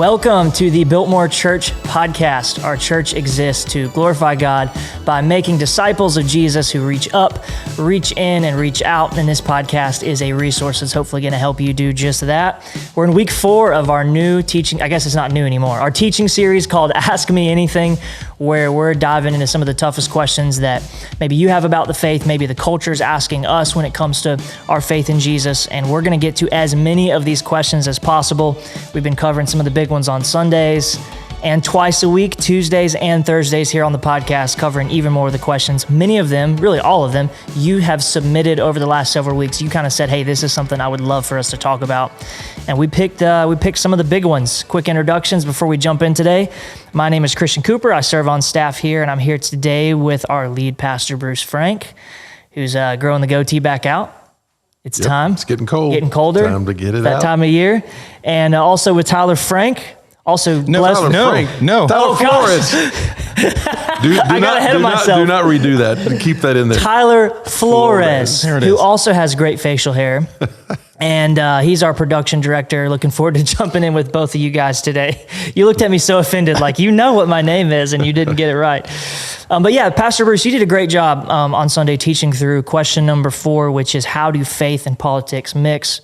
Welcome to the Biltmore Church Podcast. Our church exists to glorify God by making disciples of Jesus who reach up, reach in, and reach out. And this podcast is a resource that's hopefully going to help you do just that. We're in week 4 of our new teaching, I guess it's not new anymore, our teaching series called Ask Me Anything, where we're diving into some of the toughest questions that maybe you have about the faith, maybe the culture is asking us when it comes to our faith in Jesus. And we're going to get to as many of these questions as possible. We've been covering some of the big ones on Sundays and twice a week, Tuesdays and Thursdays here on the podcast, covering even more of the questions. Many of them, really all of them, you have submitted over the last several weeks. You kind of said, hey, this is something I would love for us to talk about. And we picked some of the big ones. Quick introductions before we jump in today. My name is Christian Cooper. I serve on staff here, and I'm here today with our lead pastor, Bruce Frank, who's growing the goatee back out. It's time. It's getting cold. Getting colder. Time to get it that out. That time of year. And also with Tyler Frank. Also, Tyler Flores. I got ahead of myself. Do not redo that. Keep that in there. Tyler Flores, who also has great facial hair. And he's our production director. Looking forward to jumping in with both of you guys today. You looked at me so offended, like you know what my name is and you didn't get it right. But yeah, Pastor Bruce, you did a great job on Sunday teaching through question number 4, which is how do faith and politics mix?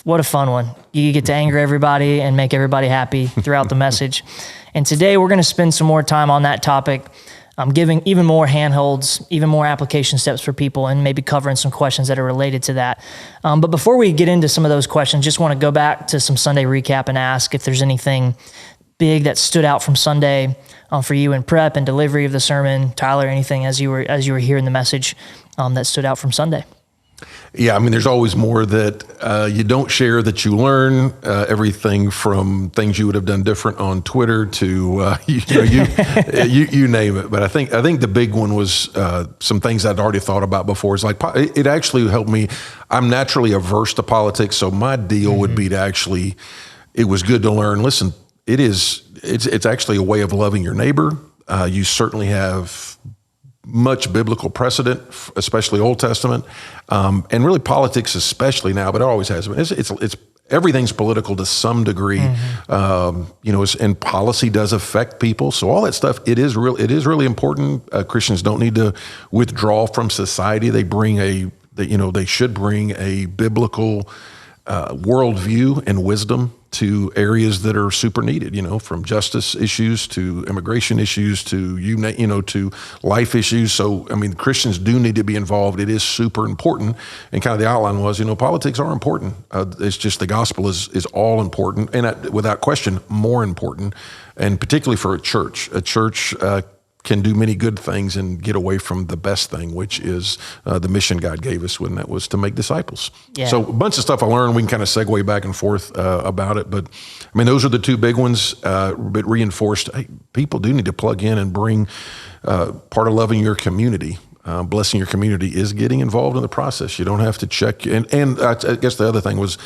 What a fun one. You get to anger everybody and make everybody happy throughout the message. And today we're going to spend some more time on that topic, giving even more handholds, even more application steps for people, and maybe covering some questions that are related to that. But before we get into some of those questions, just want to go back to some Sunday recap and ask if there's anything big that stood out from Sunday for you in prep and delivery of the sermon. Tyler, anything as you were hearing the message that stood out from Sunday? Yeah, I mean, there's always more that you don't share that you learn. Everything from things you would have done different on Twitter to you name it. But I think the big one was some things I'd already thought about before. It's like it actually helped me. I'm naturally averse to politics, so my deal would be to actually. It was good to learn. Listen, it's actually a way of loving your neighbor. You certainly have much biblical precedent, especially Old Testament, and really politics, especially now, but it always has been. It's everything's political to some degree, and policy does affect people. So all that stuff, it is really important. Christians don't need to withdraw from society. They should bring a biblical worldview and wisdom to areas that are super needed, from justice issues to immigration issues to to life issues. So, I mean, Christians do need to be involved. It is super important. And kind of the outline was, politics are important. It's just the gospel is all important and without question more important. And particularly for a church can do many good things and get away from the best thing, which is the mission God gave us when that was to make disciples. Yeah. So a bunch of stuff I learned, we can kind of segue back and forth about it. But I mean, those are the 2 big ones, but reinforced, hey, people do need to plug in and bring part of loving your community. Blessing your community is getting involved in the process. You don't have to check. And I guess the other thing was,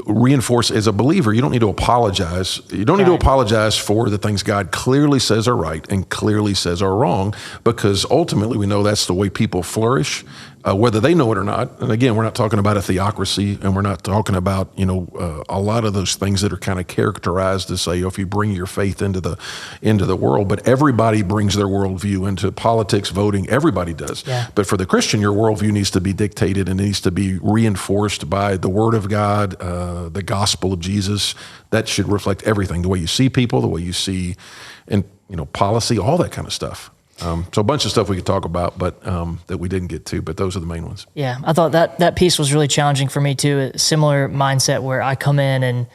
reinforce as a believer, you don't need to apologize. You don't need to apologize for the things God clearly says are right and clearly says are wrong, because ultimately we know that's the way people flourish, whether they know it or not. And again, we're not talking about a theocracy, and we're not talking about, a lot of those things that are kind of characterized to say, if you bring your faith into the world, but everybody brings their worldview into politics, voting, everybody does. Yeah. But for the Christian, your worldview needs to be dictated and needs to be reinforced by the Word of God, the gospel of Jesus. That should reflect everything, the way you see people, the way you see, and policy, all that kind of stuff. So a bunch of stuff we could talk about, but that we didn't get to, but those are the main ones. Yeah, I thought that piece was really challenging for me too. A similar mindset where I come in and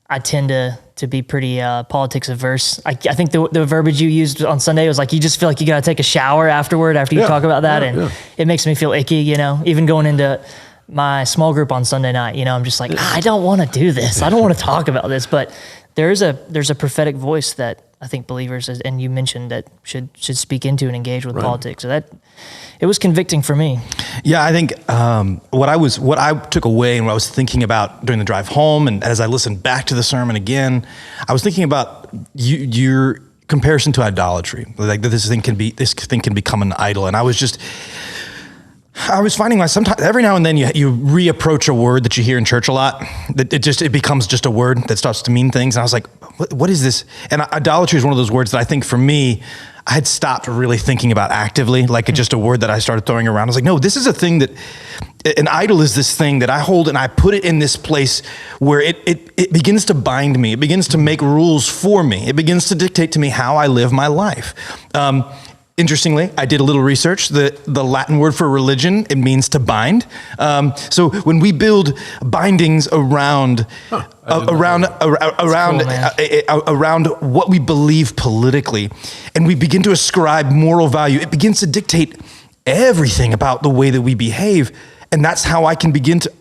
I tend to be pretty politics averse. I think the verbiage you used on Sunday was like, you just feel like you got to take a shower after you talk about that. It makes me feel icky, even going into my small group on Sunday night, I'm just like, I don't want to do this. I don't want to talk about this, but there's a prophetic voice that I think believers, and you mentioned, that should speak into and engage with politics. So that it was convicting for me. Yeah, I think what I took away and what I was thinking about during the drive home, and as I listened back to the sermon again, I was thinking about your comparison to idolatry, like that this thing can become an idol, and I was just I was finding sometimes every now and then you reapproach a word that you hear in church a lot. It becomes just a word that starts to mean things. And I was like, what is this? And idolatry is one of those words that I think for me, I had stopped really thinking about actively, like it's just a word that I started throwing around. I was like, no, this is a thing that an idol is this thing that I hold and I put it in this place where it begins to bind me. It begins to make rules for me. It begins to dictate to me how I live my life. Interestingly, I did a little research. The Latin word for religion, it means to bind. So when we build bindings around what we believe politically, and we begin to ascribe moral value, it begins to dictate everything about the way that we behave. And that's how I can begin to.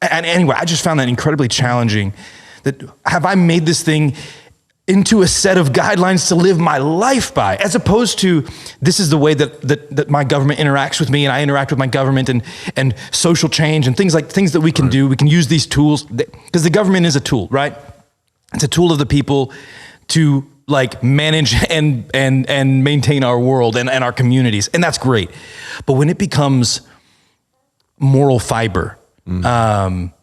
And anyway, I just found that incredibly challenging. That have I made this thing into a set of guidelines to live my life by, as opposed to this is the way that my government interacts with me and I interact with my government, and social change and things that we can do. We can use these tools because the government is a tool, right? It's a tool of the people to like manage and maintain our world and our communities. And that's great. But when it becomes moral fiber, that's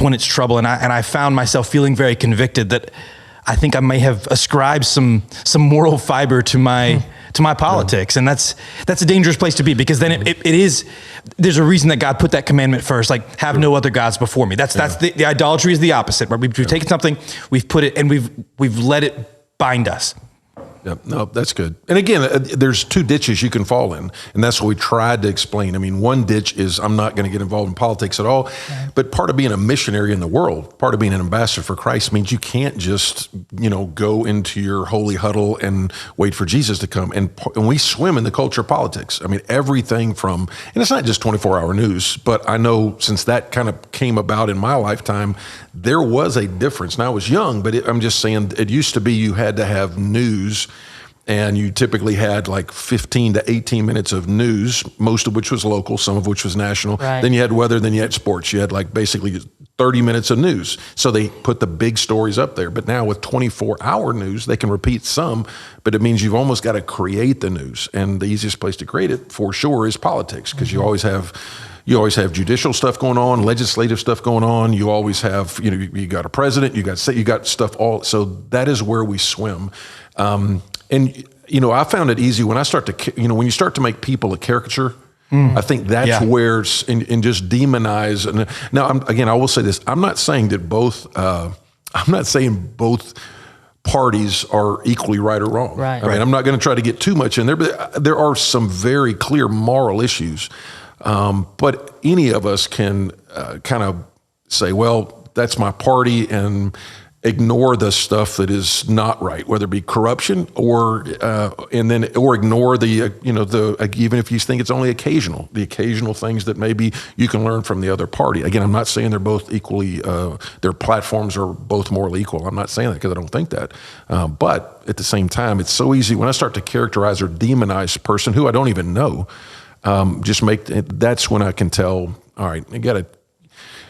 when it's trouble. And I found myself feeling very convicted that I think I may have ascribed some moral fiber to my politics. And that's a dangerous place to be, because then there's a reason that God put that commandment first, like have no other gods before me. That's the idolatry is the opposite, right? We've taken something, we've put it, and we've let it bind us. Yep. No, that's good. And again, there's two ditches you can fall in, and that's what we tried to explain. I mean, one ditch is I'm not going to get involved in politics at all, right. But part of being a missionary in the world, part of being an ambassador for Christ means you can't just, go into your holy huddle and wait for Jesus to come. And we swim in the culture of politics. I mean, everything from, and it's not just 24-hour news, but I know since that kind of came about in my lifetime, there was a difference. Now I was young, but I'm just saying it used to be you had to have news, and you typically had like 15 to 18 minutes of news, most of which was local, some of which was national. Right. Then you had weather, then you had sports. You had like basically 30 minutes of news. So they put the big stories up there. But now with 24-hour news, they can repeat some, but it means you've almost got to create the news. And the easiest place to create it for sure is politics, because you always have judicial stuff going on, legislative stuff going on. You always have, you got a president, you got stuff all. So that is where we swim. And I found it easy when I start to, when you start to make people a caricature. I think that's where, and just demonize. And now, I will say this: I'm not saying that both parties are equally right or wrong. Right. I mean, I'm not going to try to get too much in there, but there are some very clear moral issues. But any of us can kind of say, well, that's my party, and ignore the stuff that is not right, whether it be corruption or ignore the even if you think it's only the occasional things that maybe you can learn from the other party. Again, I'm not saying they're both equally, their platforms are both morally equal. I'm not saying that because I don't think that. But at the same time, it's so easy when I start to characterize or demonize a person who I don't even know. That's when I can tell, all right, you got to,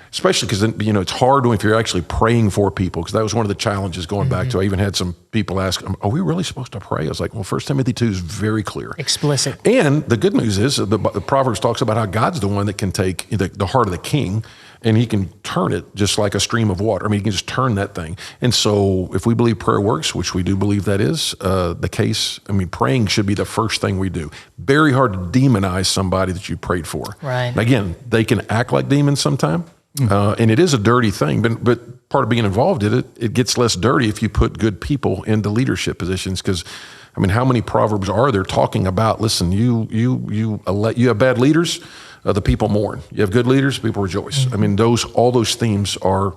especially because it's hard if you're actually praying for people, because that was one of the challenges going back to. I even had some people ask, are we really supposed to pray? I was like, well, 1 Timothy 2 is very clear. Explicit. And the good news is the Proverbs talks about how God's the one that can take the heart of the king, and he can turn it just like a stream of water. I mean, he can just turn that thing. And so if we believe prayer works, which we do believe that is the case, I mean, praying should be the first thing we do. Very hard to demonize somebody that you prayed for. Right. And again, they can act like demons sometime. And it is a dirty thing, but part of being involved in it gets less dirty if you put good people into leadership positions. Because, I mean, how many proverbs are there talking about? Listen, you have bad leaders, the people mourn. You have good leaders, people rejoice. I mean, all those themes are. I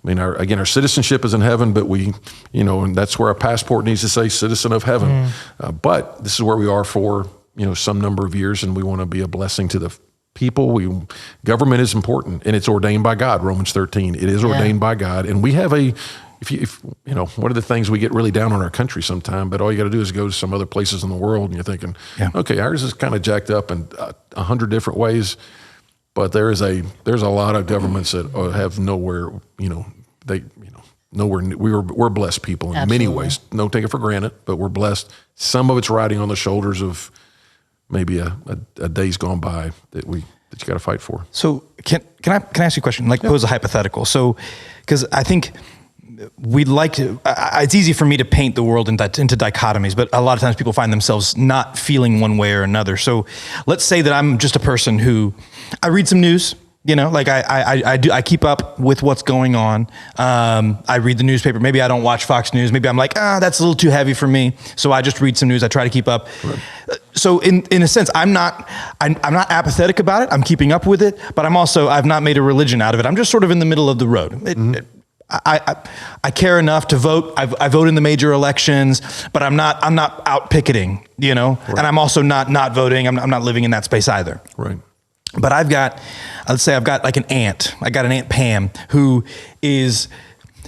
mean, our citizenship is in heaven, but and that's where our passport needs to say citizen of heaven. But this is where we are for some number of years, and we want to be a blessing to the people. Government is important, and it's ordained by God. Romans 13, it is ordained by God, and we have one of the things we get really down on our country sometime, but all you got to do is go to some other places in the world, and you're thinking, okay, ours is kind of jacked up in 100 different ways, but there's a lot of governments that have nowhere. We're blessed people in many ways. Don't take it for granted, but we're blessed. Some of it's riding on the shoulders of maybe a day's gone by that you got to fight for. So can I ask you a question? Like pose a hypothetical. So, because I think we'd like to, it's easy for me to paint the world into dichotomies, but a lot of times people find themselves not feeling one way or another. So let's say that I'm just a person who, I read some news, like I keep up with what's going on. I read the newspaper. Maybe I don't watch Fox News. Maybe I'm like, that's a little too heavy for me. So I just read some news. I try to keep up. Right. So in a sense, I'm not apathetic about it. I'm keeping up with it, but I've not made a religion out of it. I'm just sort of in the middle of the road. I care enough to vote. I vote in the major elections, but I'm not out picketing, Right. And I'm also not voting. I'm not living in that space either. Right. But let's say I've got like an aunt. I got an Aunt Pam who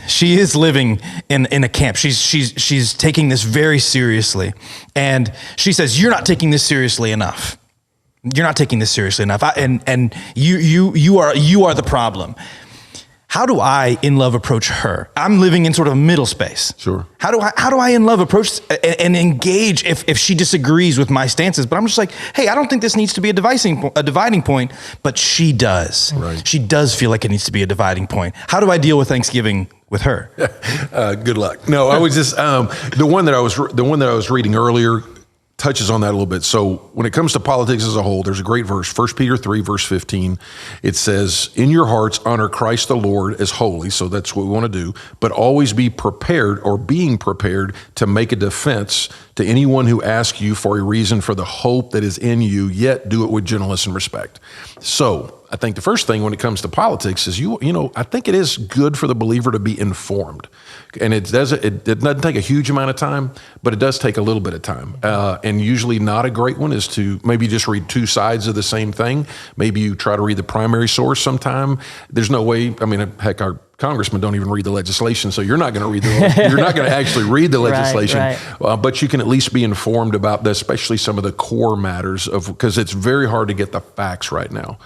she is living in a camp. She's taking this very seriously. And she says, "You're not taking this seriously enough. You're not taking this seriously enough. And you are the problem." How do I, in love, approach her? I'm living in sort of a middle space. Sure. How do I, in love, approach and engage if she disagrees with my stances? But I'm just like, hey, I don't think this needs to be a dividing point, but she does. Right. She does feel like it needs to be a dividing point. How do I deal with Thanksgiving with her? Good luck. No, I was just the one that I was reading earlier touches on that a little bit. So when it comes to politics as a whole, there's a great verse, 1 Peter 3, verse 15. It says, "In your hearts, honor Christ the Lord as holy." So that's what we want to do. "But always be prepared," or being prepared, "to make a defense to anyone who asks you for a reason for the hope that is in you, yet do it with gentleness and respect." So I think the first thing when it comes to politics is, I think it is good for the believer to be informed. And it doesn't take a huge amount of time, but it does take a little bit of time. And usually not a great one is to maybe just read two sides of the same thing. Maybe you try to read the primary source sometime. There's no way, heck, our congressmen don't even read the legislation, so you're not going to actually read the legislation. Right. But you can at least be informed about, especially some of the core matters because it's very hard to get the facts right now.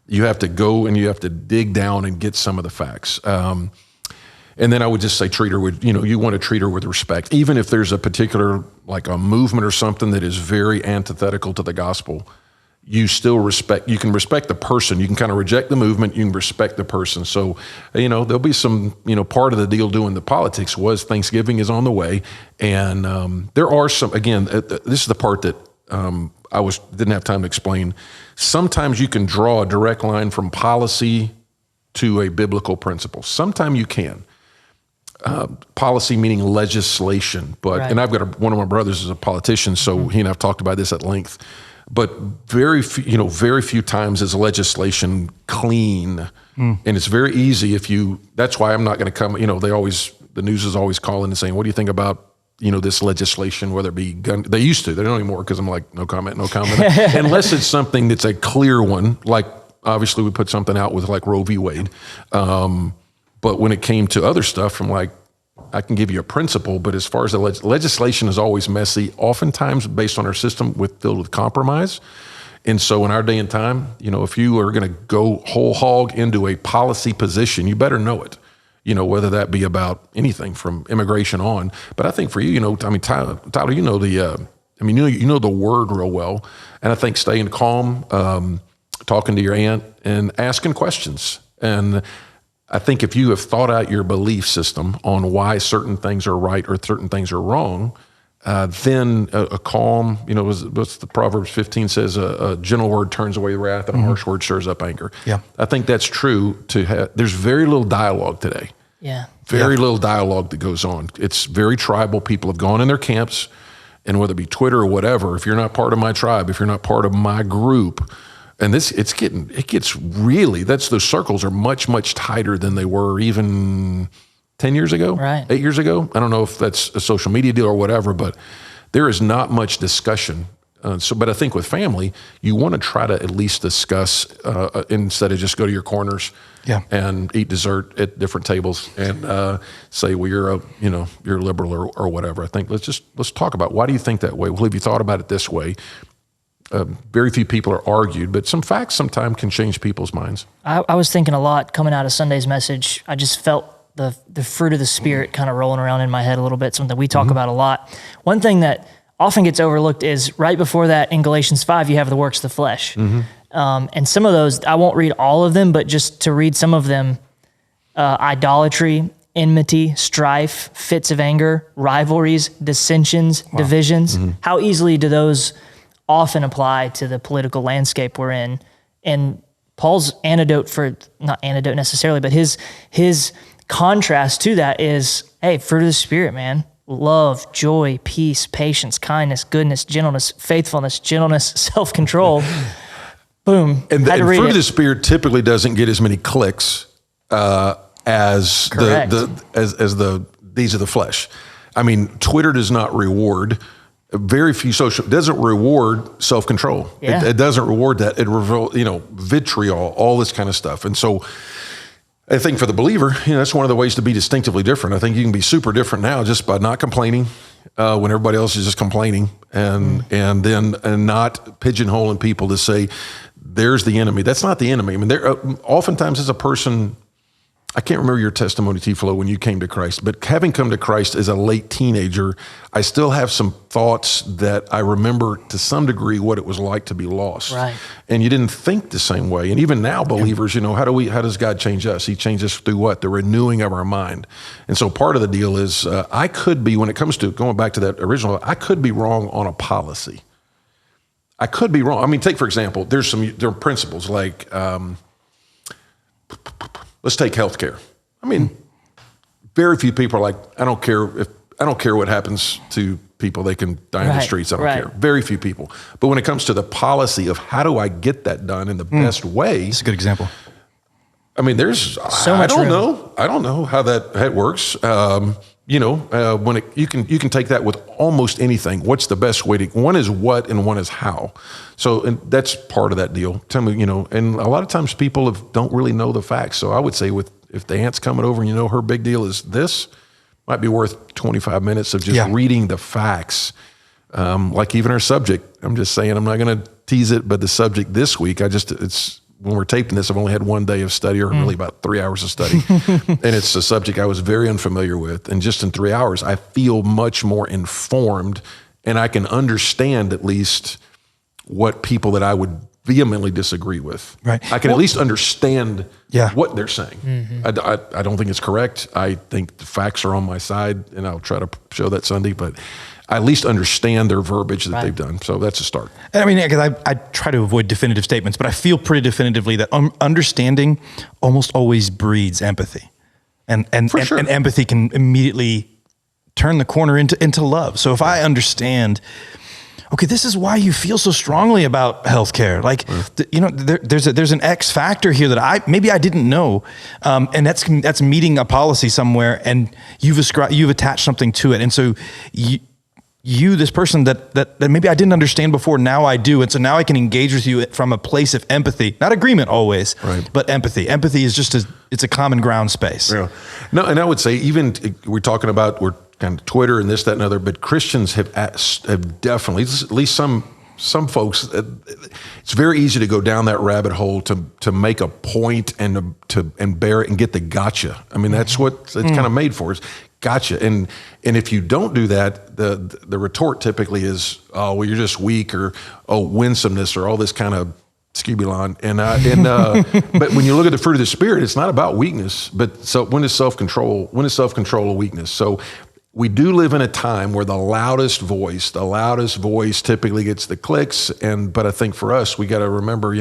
You have to go and you have to dig down and get some of the facts. And then I would just say treat her with, you want to treat her with respect. Even if there's a particular, like a movement or something that is very antithetical to the gospel, you still you can respect the person. You can kind of reject the movement, you can respect the person. So, there'll be some, part of the deal doing the politics was Thanksgiving is on the way. And there are some, again, this is the part that didn't have time to explain. Sometimes you can draw a direct line from policy to a biblical principle. Sometimes you can. Policy meaning legislation, but right. And I've got one of my brothers is a politician, so he and I've talked about this at length. But very few times is legislation clean, and it's very easy that's why I'm not going to come. The news is always calling and saying, "What do you think about this legislation?" Whether it be gun, they used to, they don't anymore because I'm like, no comment, unless it's something that's a clear one, like. Obviously, we put something out with like Roe v. Wade. But when it came to other stuff, I'm like, I can give you a principle, but as far as the legislation is always messy, oftentimes based on our system filled with compromise. And so in our day and time, if you are going to go whole hog into a policy position, you better know it. Whether that be about anything from immigration on. But I think for you, Tyler, you know the word real well. And I think staying calm, talking to your aunt and asking questions. And I think if you have thought out your belief system on why certain things are right or certain things are wrong, then a calm, what's the Proverbs 15 says, a gentle word turns away wrath and a harsh word stirs up anger. Yeah. I think that's true. There's very little dialogue today. Yeah. Very little dialogue that goes on. It's very tribal. People have gone in their camps, and whether it be Twitter or whatever, if you're not part of my tribe, if you're not part of my group, and those circles are much, much tighter than they were even 10 years ago, right. 8 years ago. I don't know if that's a social media deal or whatever, but there is not much discussion. But I think with family, you want to try to at least discuss instead of just go to your corners and eat dessert at different tables and say, well, you're a liberal or whatever. I think let's talk about why do you think that way? Well, have you thought about it this way? Very few people are argued, but some facts sometimes can change people's minds. I was thinking a lot coming out of Sunday's message. I just felt the fruit of the Spirit kind of rolling around in my head a little bit, something we talk about a lot. One thing that often gets overlooked is right before that in Galatians 5, you have the works of the flesh. And some of those, I won't read all of them, but just to read some of them, idolatry, enmity, strife, fits of anger, rivalries, dissensions, divisions. How easily do those often apply to the political landscape we're in? And Paul's not antidote necessarily, but his contrast to that is, hey, fruit of the Spirit, man. Love, joy, peace, patience, kindness, goodness, gentleness, faithfulness, gentleness, self-control. Boom. And the fruit of the Spirit typically doesn't get as many clicks as these are the flesh. I mean, Twitter does not reward. Very few doesn't reward self-control. Yeah. It doesn't reward that. It vitriol, all this kind of stuff. And so I think for the believer, that's one of the ways to be distinctively different. I think you can be super different now just by not complaining when everybody else is just complaining, and not pigeonholing people to say, there's the enemy. That's not the enemy. I mean, oftentimes as a person, I can't remember your testimony, Tiflo, when you came to Christ, but having come to Christ as a late teenager, I still have some thoughts that I remember to some degree what it was like to be lost. Right. And you didn't think the same way. And even now, believers, how does God change us? He changes us through what? The renewing of our mind. And so part of the deal is I could be, when it comes to going back to that original, I could be wrong on a policy. I could be wrong. I mean, take, for example, there are principles like, let's take healthcare. I mean, very few people are like, I don't care what happens to people. They can die in the streets. I don't care. Very few people. But when it comes to the policy of how do I get that done in the best way? That's a good example. I mean, there's so much room. I don't know how that works. When you can take that with almost anything. What's the best way to? One is what, and one is how. So, and that's part of that deal. Tell me, and a lot of times people don't really know the facts. So I would say if the aunt's coming over and her big deal is this, might be worth 25 minutes of just reading the facts. Like even our subject, I'm just saying, I'm not going to tease it, but the subject this week, when we're taping this, I've only had one day of study, or really about 3 hours of study. And it's a subject I was very unfamiliar with. And just in 3 hours, I feel much more informed, and I can understand at least what people that I would vehemently disagree with. Right. I can at least understand what they're saying. I don't think it's correct. I think the facts are on my side, and I'll try to show that Sunday, but I at least understand their verbiage that they've done. So that's a start. And I mean, because I try to avoid definitive statements, but I feel pretty definitively that understanding almost always breeds empathy. And empathy can immediately turn the corner into love. So if I understand, okay, this is why you feel so strongly about healthcare. Like, there's an X factor here that I didn't know, and that's meeting a policy somewhere, and you've attached something to it, and so you, this person that maybe I didn't understand before, now I do. And so now I can engage with you from a place of empathy, not agreement always, but empathy. Empathy is it's a common ground space. Yeah. No, and I would say we're kind of Twitter and this, that, and other, but Christians have definitely, at least some folks, it's very easy to go down that rabbit hole to make a point and bear it and get the gotcha. I mean, that's what it's kind of made for. It's gotcha. And if you don't do that, the retort typically is, oh, well, you're just weak, or winsomeness, or all this kind of skubulon. But when you look at the fruit of the Spirit, it's not about weakness. But so when is self-control a weakness? So we do live in a time where the loudest voice typically gets the clicks. But I think for us, we got to remember,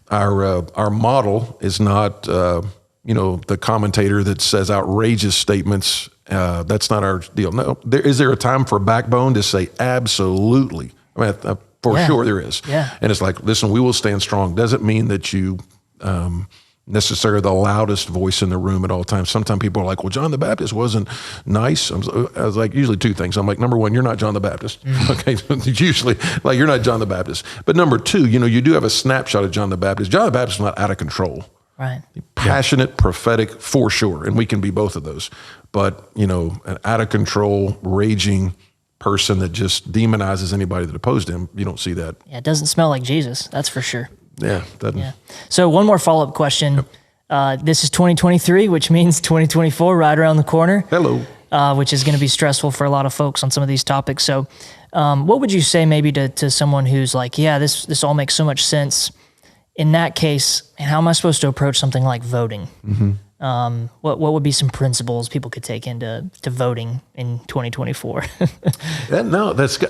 our model is not, the commentator that says outrageous statements. That's not our deal. No, is there a time for backbone to say absolutely? I mean, for sure there is. Yeah. And it's like, listen, we will stand strong. Doesn't mean that you necessarily the loudest voice in the room at all times. Sometimes people are like, well, John the Baptist wasn't nice. I was like, usually two things. I'm like, number one, you're not John the Baptist. Okay, usually, like, you're not John the Baptist. But number two, you do have a snapshot of John the Baptist. John the Baptist is not out of control. Right. Passionate, prophetic, for sure. And we can be both of those. But, an out of control, raging person that just demonizes anybody that opposed him, you don't see that. Yeah, it doesn't smell like Jesus, that's for sure. Yeah. So one more follow-up question. Yep. This is 2023, which means 2024 right around the corner. Hello. which is going to be stressful for a lot of folks on some of these topics. So what would you say maybe to someone who's like, yeah, this all makes so much sense. In that case, and how am I supposed to approach something like voting? What would be some principles people could take into voting in 2024? No, that's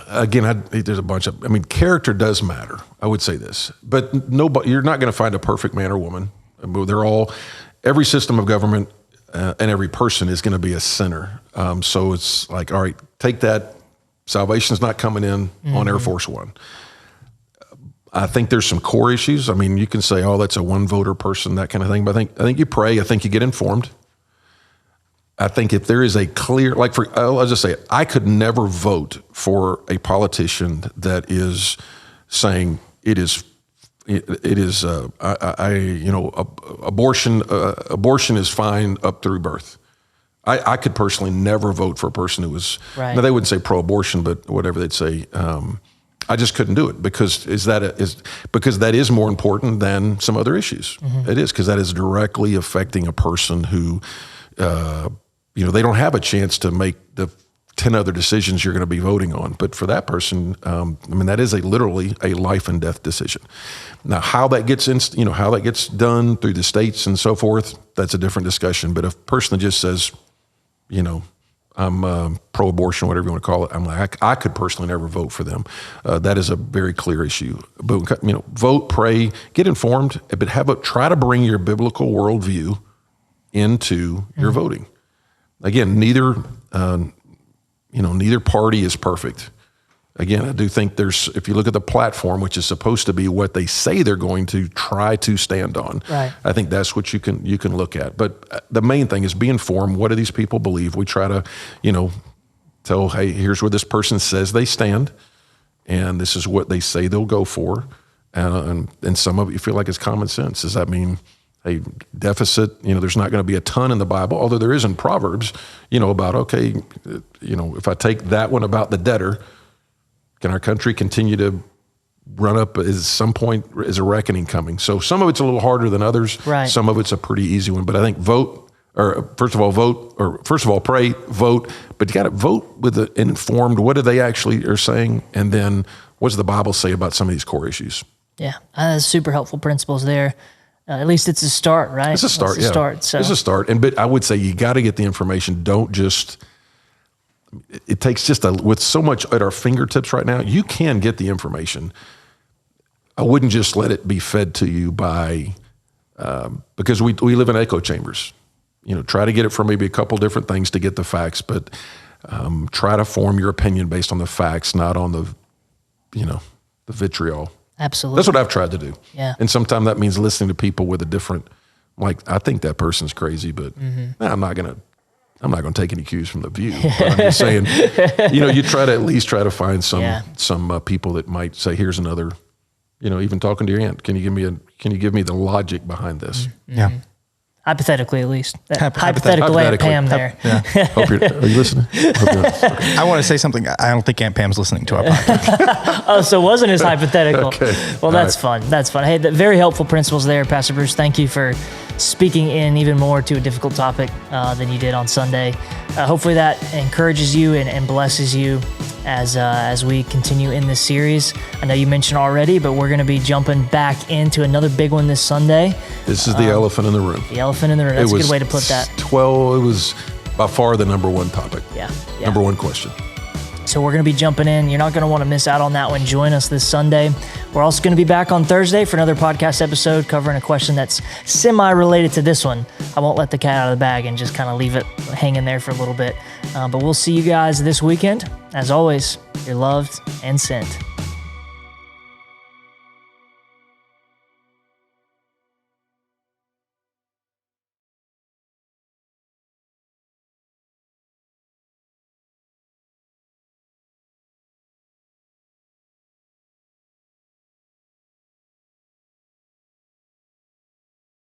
again. There's a bunch of. I mean, character does matter. I would say this, but you're not going to find a perfect man or woman. They're all. Every system of government and every person is going to be a sinner. So it's like, all right, take that. Salvation's not coming in on Air Force One. I think there's some core issues. I mean, you can say, "Oh, that's a one voter person," that kind of thing. But I think you pray. I think you get informed. I think if there is a clear, I'll just say it. I could never vote for a politician that is saying abortion is fine up through birth. I could personally never vote for a person who was. Right. Now they wouldn't say pro-abortion, but whatever they'd say. I just couldn't do it because because that is more important than some other issues. It is, because that is directly affecting a person who, they don't have a chance to make the 10 other decisions you're going to be voting on. But for that person, that is literally a life and death decision. Now, how that gets done through the states and so forth, that's a different discussion. But if a person that just says, I'm pro-abortion, whatever you want to call it, I'm like, I could personally never vote for them. That is a very clear issue. But vote, pray, get informed, but try to bring your biblical worldview into your voting. Again, neither party is perfect. Again, I do think if you look at the platform, which is supposed to be what they say they're going to try to stand on, right. I think that's what you can look at. But the main thing is be informed. What do these people believe? We try to, tell, hey, here's where this person says they stand, and this is what they say they'll go for. And some of it you feel like it's common sense. Does that mean, hey, deficit, there's not going to be a ton in the Bible, although there is in Proverbs, about, okay, if I take that one about the debtor, can our country continue to run up? Is some point is a reckoning coming? So some of it's a little harder than others. Right. Some of it's a pretty easy one. But I think first of all, pray, vote. But you got to vote with an informed. What do they actually are saying? And then what does the Bible say about some of these core issues? Yeah, that's super helpful principles there. At least it's a start, right? It's a start. It's a start. But I would say you got to get the information. Don't just. It takes with so much at our fingertips right now, you can get the information. I wouldn't just let it be fed to you by, because we live in echo chambers. Try to get it from maybe a couple different things to get the facts, but try to form your opinion based on the facts, not on the vitriol. Absolutely. That's what I've tried to do. Yeah. And sometimes that means listening to people with a different, I think that person's crazy, but I'm not going to take any cues from the View. But I'm just saying, you try to at least try to find some people that might say, here's another, even talking to your aunt, can you give me the logic behind this? Yeah. Hypothetically, at least. Hypothetical Aunt Pam there. Yeah. Are you listening? Okay. I want to say something. I don't think Aunt Pam's listening to our podcast. Oh, so it wasn't as hypothetical. Okay. Well, that's fun. That's fun. Hey, very helpful principles there, Pastor Bruce. Thank you for speaking in even more to a difficult topic than you did on Sunday. Hopefully that encourages you and blesses you as we continue in this series. I know you mentioned already, but we're going to be jumping back into another big one this Sunday. This is the elephant in the room. The elephant in the room. That's a good way to put that. It was by far the number one topic. Yeah. Number one question. So we're going to be jumping in. You're not going to want to miss out on that one. Join us this Sunday. We're also going to be back on Thursday for another podcast episode covering a question that's semi-related to this one. I won't let the cat out of the bag and just kind of leave it hanging there for a little bit. But we'll see you guys this weekend. As always, you're loved and sent.